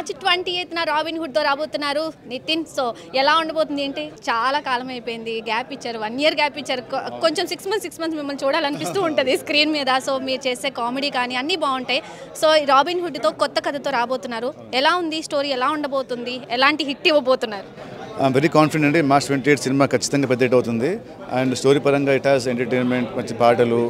మార్చి 28న robin హుడ్తో రాబోతున్నారు Nitin. So ఎలా ఉండబోతుంది ఏంటి? చాలా కాలం అయిపోయింది, గ్యాప్ ఇచ్చారు, 1 ఇయర్ గ్యాప్ ఇచ్చారు. కొంచెం 6 మంత్స్ మిమ్మల్ని చూడాలనిపిస్తూ ఉంటుంది స్క్రీన్ మీద. సో మీరు చేసే కామెడీ కానీ అన్నీ బాగుంటాయి. సో రాబిన్ హుడ్తో కొత్త కథతో రాబోతున్నారు. ఎలా ఉంది స్టోరీ? ఎలా ఉండబోతుంది? ఎలాంటి హిట్ ఇవ్వబోతున్నారు? ఐఎమ్ వెరీ కాన్ఫిడెంట్ అండి. మార్చ్ 28 సినిమా ఖచ్చితంగా పెద్ద హిట్ అవుతుంది. అండ్ స్టోరీ పరంగా ఇట్ హాస్ ఎంటర్టైన్మెంట్, మంచి పాటలు,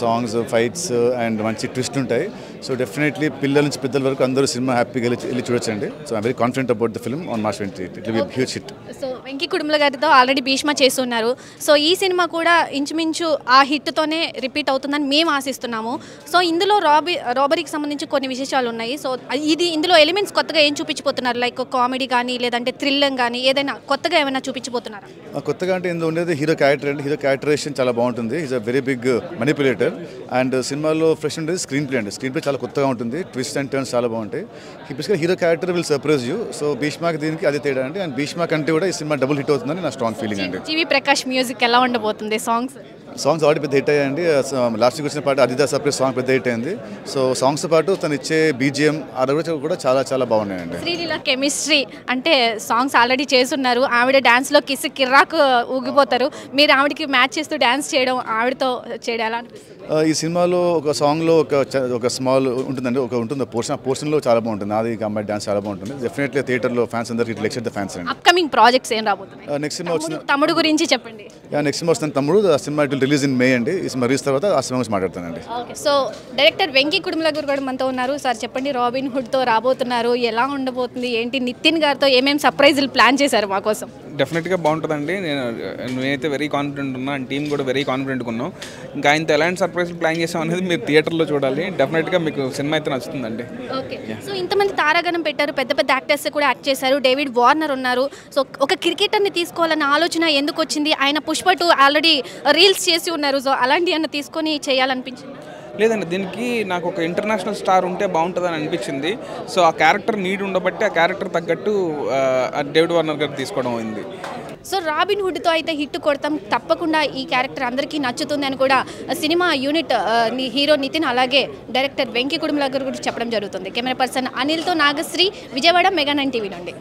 సాంగ్స్, ఫైట్స్ అండ్ మంచి ట్విస్ట్ ఉంటాయి. సో డెఫినెట్లీ పిల్లల నుంచి పెద్దల వరకు అందరూ సినిమా హ్యాపీగా వెళ్ళి చూడొచ్చండి. So I'm very confident about the film on March 28. It will be huge hit. So Venky Kudumula గారితో ఆల్రెడీ భీష్మ చేస్తున్నారు. సో ఈ సినిమా కూడా ఇంచుమించు ఆ హిట్తోనే రిపీట్ అవుతుందని మేము ఆశిస్తున్నాము. సో ఇందులో రాబరీకి సంబంధించి కొన్ని విశేషాలు ఉన్నాయి. సో ఇందులో ఎలిమెంట్స్ కొత్తగా ఏం చూపించిపోతున్నారు? లైక్ కామెడీ కానీ లేదంటే థ్రిల్లింగ్ కానీ ఏదైనా కొత్తగా ఏమైనా చూపించబోతున్నారా? కొత్తగా అంటే ఇందులో ఉండేది హీరో క్యారెక్టర్ అండి. హీరో క్యారెక్టరేషన్ చాలా బాగుంటుంది. Is a very big manipulator. And సినిమాలో ఫ్రెష్ ఉండేది స్క్రీన్ ప్లే అండి. స్క్రీన్ ప్లే చాలా కొత్తగా ఉంటుంది. ట్విస్ట్ అండ్ టర్న్స్ చాలా బాగుంటాయి. బేసిక్గా hero character will surprise you. So భీష్మాకి దీనికి అదే తేడా అండి. అండ్ భీష్మా కంటే కూడా ఈ సినిమా డబుల్ హిట్ అవుతుందని నా స్ట్రాంగ్ ఫీలింగ్ అండి. జీవి ప్రకాష్ మ్యూజిక్ ఎలా ఉండబోతుంది? సాంగ్స్ ఆల్రెడీ పెద్ద హిట్ అయ్యాయండి. లాస్ట్కి వచ్చిన పాట అదిదా సర్ప్రైజ్ సాంగ్ పెద్ద హిట్ అయింది. సో సాంగ్స్తో పాటు తను ఇచ్చే బీజిఎం అది కూడా చాలా చాలా బాగున్నాయండి. శ్రీలీల కెమిస్ట్రీ అంటే సాంగ్స్ ఆల్రెడీ చేస్తున్నారు. ఆవిడ డాన్స్లో కిర్రాకు ఊగిపోతారు. మీరు ఆవిడకి మ్యాచ్ చేస్తూ డాన్స్ చేయడం, ఆవిడతో చేయడం ఎలా అనిపిస్తుంది? ఈ సినిమాలో ఒక సాంగ్లో ఒక స్మాల్ ఉంటుందండి, ఉంటుంది పోర్షన్. ఆ పోర్షన్లో చాలా బాగుంటుంది. అది అమ్మాయి డాన్స్ చాలా బాగుంటుంది. డెఫినెట్లీ థియేటర్లో ఫ్యాన్స్ అందరికి ఇట్ లెక్చర్ ద ఫ్యాన్స్ అండి. అప్కమింగ్ ప్రాజెక్ట్స్ ఏం రాబోతున్నాయి? నెక్స్ట్ సినిమా వచ్చిన తమ్ముడు గురించి చెప్పండి. నెక్స్ట్ సినిమా వస్తుంది తమ్ముడు. ఆ cinema it will release in May అండి. ఈ సినిమా రిలీజ్ తర్వాత ఆ సినిమా గురించి మాట్లాడతానండి. Okay. So director Venky Kudumula గారు కూడా మనతో ఉన్నారు. సార్ చెప్పండి, రాబిన్ హుడ్తో రాబోతున్నారు, ఎలా ఉండబోతుంది ఏంటి? నితిన్ గారితో ఏమేమి సర్ప్రైజులు ప్లాన్ చేశారు మా కోసం? డెఫినెట్గా బాగుంటుందండి. నేనైతే వెరీ కాన్ఫిడెంట్ ఉన్నా, అండ్ టీం కూడా వెరీ కాన్ఫిడెంట్గా ఉన్నాం. ఇంకా ఆయనతో ఎలాంటి సర్ప్రైజ్లు ప్లాన్ చేసాం అనేది మీరు థియేటర్లో చూడాలి. డెఫినెట్గా మీకు సినిమా అయితే నచ్చుతుందండి. ఓకే. సో ఇంతమంది తారాగణం పెట్టారు, పెద్ద పెద్ద యాక్టర్స్ కూడా యాక్ట్ చేశారు. డేవిడ్ వార్నర్ ఉన్నారు. సో ఒక క్రికెటర్ని తీసుకోవాలన్న ఆలోచన ఎందుకు వచ్చింది? ఆయన పుష్ప 2 ఆల్రెడీ రీల్స్ చేసి ఉన్నారు. సో అలాంటి అన్న తీసుకొని చేయాలనిపించింది? లేదండి, దీనికి నాకు ఒక ఇంటర్నేషనల్ స్టార్ ఉంటే బాగుంటుందని అనిపించింది. సో ఆ క్యారెక్టర్ నీడ్ ఉండబట్టి ఆ క్యారెక్టర్ తగ్గట్టు డేవిడ్ వార్నర్ గారు తీసుకోవడం అయింది. సో రాబిన్ హుడ్తో అయితే హిట్ కొడతాం, తప్పకుండా ఈ క్యారెక్టర్ అందరికీ నచ్చుతుంది అని కూడా సినిమా యూనిట్ హీరో నితిన్ అలాగే డైరెక్టర్ వెంకీ కుడుముల గారు కూడా చెప్పడం జరుగుతుంది. కెమెరా పర్సన్ అనిల్తో నాగశ్రీ, విజయవాడ మెగా 9 టీవీ నుండి.